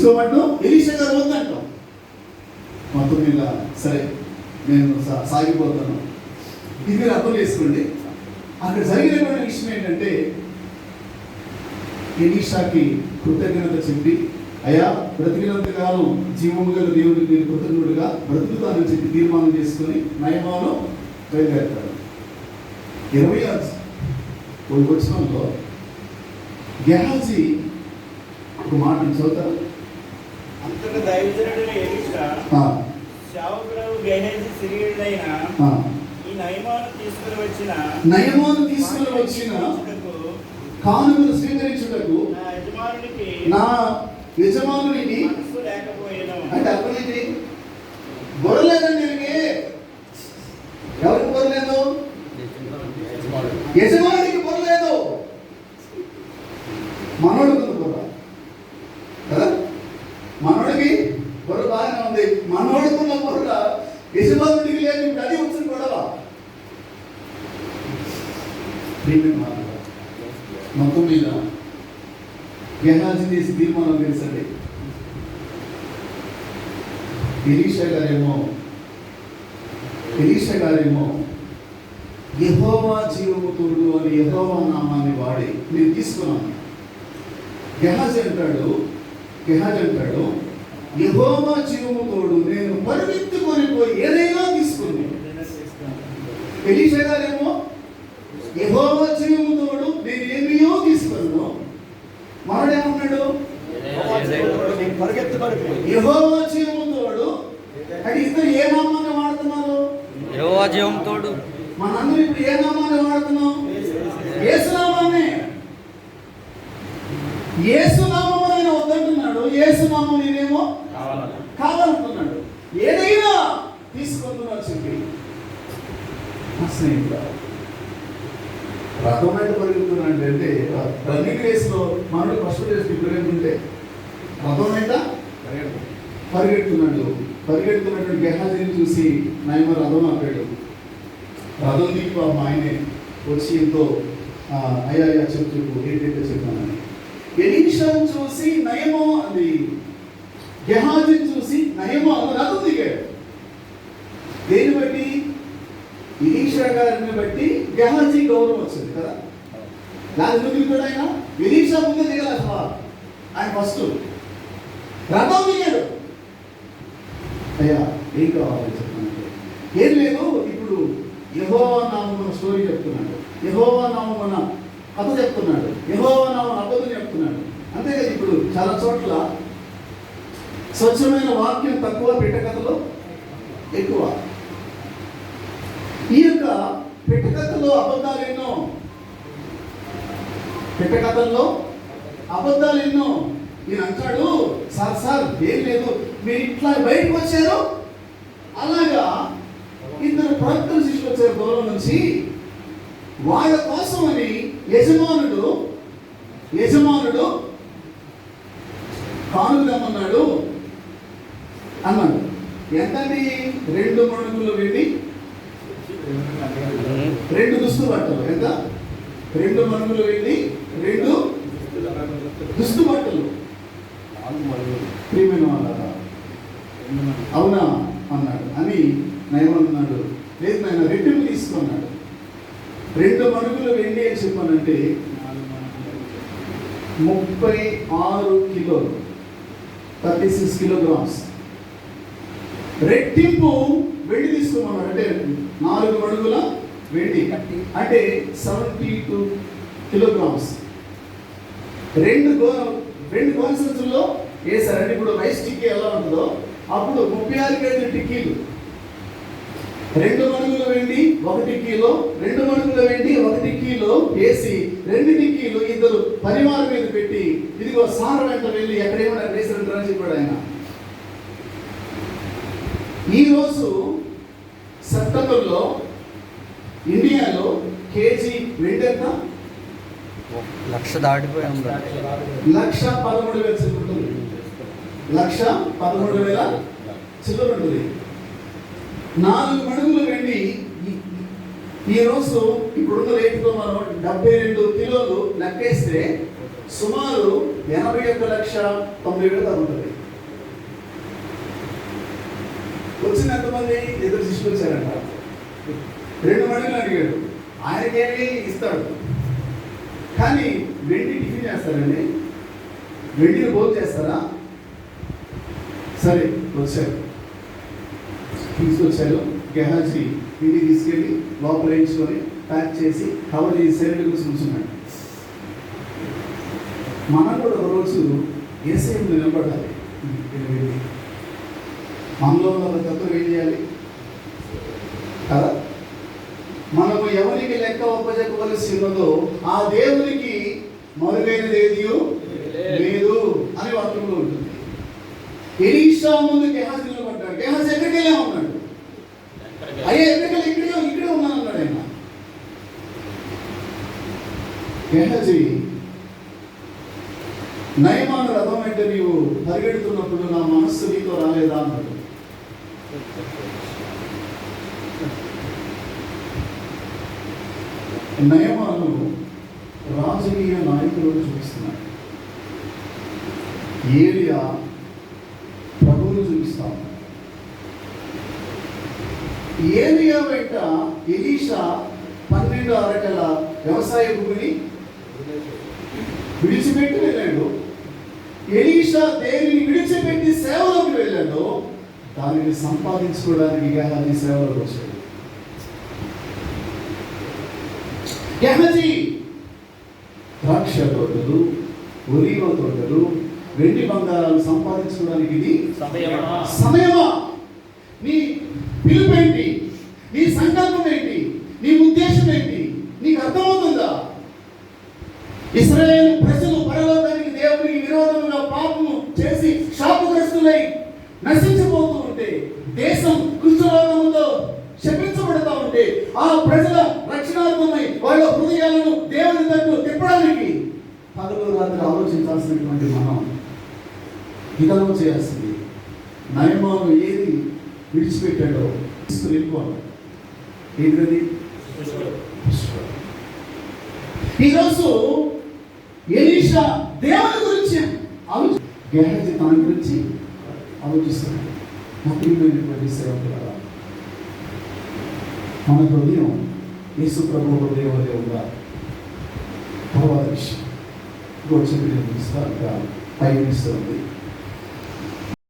తీసుకోమంటూ Elisha గారు వద్దంటాం. మొత్తం మీద సరే నేను సాగిపోతాను. ఇది మీరు అర్థం చేసుకోండి. అక్కడ జరిగినటువంటి విషయం ఏంటంటే ఎలీషాకి కృతజ్ఞత చెప్పి, అయ్యా బ్రతికినంత కాలం జీవము గల దేవుడికి నేను కృతజ్ఞుడిగా బ్రతుకుతానని చెప్పి తీర్మానం చేసుకుని నయమాను బయలుదేరుతాడు. 26వ వచనంలో గెహాజీ ఒక మాట చదువుతారు. అంతటా దైవజనుడైన ఎలీషా సేవకుడు గెహాజీ సిరియనుడైన ఈ నయమాను తీసుకుని వచ్చిన కానుకలు స్వీకరించుటకు నా యజమానునికి అంటే అర్థమైంది. గొర్రెలేదండి దీనికి. ఎవరికి గొర్రెలేదు? యజమానికి గొర్రెలేదు. మనోడుకుంది గొర్ర కదా. మనోడికి గొర్రె బాగానే ఉంది. మనోడుకున్న గొర్రె యజమానుడికి లేదు. ఇప్పుడు అది వచ్చిన గొడవ. మొత్తం మీద గెహాజీ చేసి తీర్మానం తెలుసండి. ఎలీషా గారేమో యెహోవా జీవము తోడు అని యెహోవా నామాన్ని వాడి నేను తీసుకున్నాను. గెహాజీ అంటాడు యెహోవా జీవము తోడు నేను పరిగెత్తుకొని పోయి ఏదైనా తీసుకుని. ఎలీషా గారేమో యెహోవా జీవము తోడు నేను ఏమీయో తీసుకున్నాను. మనడేమన్నాడు? యెహోవా జీవము తోడు. అంటే ఇద్దరు ఏ నామాన్ని వాడుతున్నారు? యెహోవా జీవము తోడు. మనందరూ ఇప్పుడు ఏ నామాన్ని వాడుతున్నాం? యేసు నామాన్ని. యేసు నామము నేను వద్దంటున్నాడు. యేసు నామం నేనేమో కావాలంటున్నాడు. ఏదైనా తీసుకుంటున్నాడు చెప్పి. రథం అంటే పరిగెత్తున్నాడు. అంటే రన్నింగ్ రేస్లో మనడు ఫస్ట్ రేస్ పరిగెత్తుంటే రథం వెంట పరిగెడుతున్నటువంటి గెహాజీని చూసి నయమ రథం ఆపాడు. రథం దిగి ఆయనే వచ్చి ఎంతో అయ్యా చెప్పు ఏంటంటే చెప్పానని. ఎలీషాను చూసి నయమో అది గెహాజీని చూసి నయమో రథం దిగాడు. దేని బట్టి? ఎలీషా గారిని బట్టి గెహాజీ గౌరవం వచ్చింది కదా. దాని దిగుతాడు ఆయన. ఎలీషా ముందే దిగల ఆయన ఫస్ట్ రథం దిగాడు. అయ్యా ఏం కావాలి చెప్పానంటే ఏం లేదు. ఇప్పుడు యెహోవా నామమున స్టోరీ చెప్తున్నాడు. యెహోవా నామమున కథ చెప్తున్నాడు. యెహోవా నామమున అబద్ధం చెప్తున్నాడు. అంతే కదా. ఇప్పుడు చాలా చోట్ల స్వచ్ఛమైన వాక్యం తక్కువ, పెట్టకథలో ఎక్కువ. ఈ యొక్క పెట్టకథల్లో అబద్ధాలు ఎన్నో. ఈయన అంటాడు, సార్ ఏం లేదు, మీరు ఇట్లా బయటకు వచ్చారు. అలాగా ఇద్దరు ప్రవక్తలు శిష్యులు వచ్చారు దూరం నుంచి. వాళ్ళ కోసమని యజమానుడు కానుకమన్నాడు అన్నాడు. ఎంతండి? 2 మణుగులు వెండి, 2 దుస్తు బట్టలు. ఎంత? 2 మణుగులు వెండి, 2 దుస్తు బట్టలు. ప్రియమైన వాళ్ళ అవునా అన్నాడు. అని నయమన్నాడు, లేదు నాయన రెట్టింపు తీసుకున్నాడు. 2 మణుగులు వెండి అని చెప్పానంటే 36 కిలోలు, 36 కిలోగ్రామ్స్. రెట్టింపు వెండి తీసుకోమన్నాడు. అంటే 4 మణుగుల వెండి అంటే 72 కిలోగ్రామ్స్. 2 గోనె సంచుల్లో వేసారంటే ఇప్పుడు రైస్ టిక్కీ ఎలా ఉంటుందో అప్పుడు 36 కేజీల టిక్కీలు. 2 మణుగుల వెండి 1 కిలో, 2 మణుగుల వెండి 1 కిలో వేసి 2 టిక్కీలు ఇద్దరు పరివారం మీద పెట్టి ఇదిగో సార్ వెంట వెళ్ళి ఎక్కడేమన్నా వేసారంటారని చెప్పాడు ఆయన. ఈరోజు సెప్టెంబర్లో ఇండియాలో కేజీ వెండి ఎంత? 1,00,000 దాటిపోయాం. 1,13,000 చిల్లర. 1,13,000 చిల్లర ఉంటుంది. 4 మణుగులు వెండి ఈరోజు ఇప్పుడున్న రేటుతో మనం 72 కిలోలు లెక్కేస్తే సుమారు 81,90,000 దాకా ఉంటుంది. వచ్చిన ఎంతమంది ఎదురు శిష్యులు వచ్చారంట. 2 మడుగులు అడిగాడు, ఆయనకేమి ఇస్తాడు. కానీ వెండి టిఫిన్ చేస్తారండి, వెండిని భోజనం చేస్తారా? సరే వచ్చారు, తీసుకొచ్చారు. గెహాజీ ఇంటికి తీసుకెళ్ళి లోపల వేయించుకొని ప్యాక్ చేసి కవర్ చేసి సైడ్ కూర్చొని ఉంచున్నాడు. మనం కూడా ఒకరోజు ఏసీ నిలబడాలి. మనలో ఉన్న తత్వం ఏం చేయాలి కదా? మనము ఎవరికి లెక్క ఒప్పజెప్పవలసి ఉన్నదో ఆ దేవునికి మరుగైనది ఏది లేదు అని వాక్యంలో ఉంటుంది. ఎలీషా ముందు గెహాజీ నిలబడ్డాడు. గెహాజీ ఎక్కడికి వెళ్ళా ఉన్నాడు. అయ్యా ఎక్కడికి ఇక్కడే ఉన్నాను అన్నాడు ఆయన. గెహాజీ నయమాను రథం వెంట నీవు పరిగెడుతున్నప్పుడు నా మనస్సు నీతో రాలేదా అన్నాడు. నయమాను రాజకీయ నాయకులను చూపిస్తున్నాడు. ఏలియా ప్రభువును చూపిస్తాం. ఏలియా వెంట ఎలీషా 12 అరకల వ్యవసాయ భూమిని విడిచిపెట్టి వెళ్ళాడు. ఎలీషా దేనిని విడిచిపెట్టి సేవలోకి వెళ్ళాడో దానిని సంపాదించుకోవడానికి గెహాజీ సేవలోకి వచ్చాడు. గెహాజీ ద్రాక్ష తోటలు, ఒలీవ తోటలు, వెండి బంగారాలు సంపాదించుకోవడానికి ఇది సమయమా? నీ పిలుపేంటి? నీ సంకల్పం ఏంటి? నీ ఉద్దేశం ఏంటి? నీకు అర్థమవుతుందా? ఇశ్రాయేలు ప్రజలు పరలోకానికి దేవునికి విరోధంగా పాపము చేసి శాపగ్రస్తులై నశించిపోతూ ఉంటే, దేశం కుష్ఠరోగముతో శపించబడతా ఉంటే, ఆ ప్రజల రక్షణార్థమై వాళ్ళ హృదయాలను దేవుని తట్టు తిప్పడానికి పగలు రాత్రి ఆలోచించాల్సినటువంటి మనం హితము చేయాల్సింది. నయమాను ఏది విడిచిపెట్టాడో తీసుకుని వెళ్ళిపోవాలి. ఏంటది? ఈరోజు ఎలీషా దేవుని గురించి గెహాజీ తన గురించి ఆలోచిస్తున్నాడు. నా ప్రియమైనటువంటి సేవకులారా, మన హృదయం యేసు ప్రభు హృదయం వలె ఉందా? తర్వాత విషయం గోచరి పయనిస్తుంది.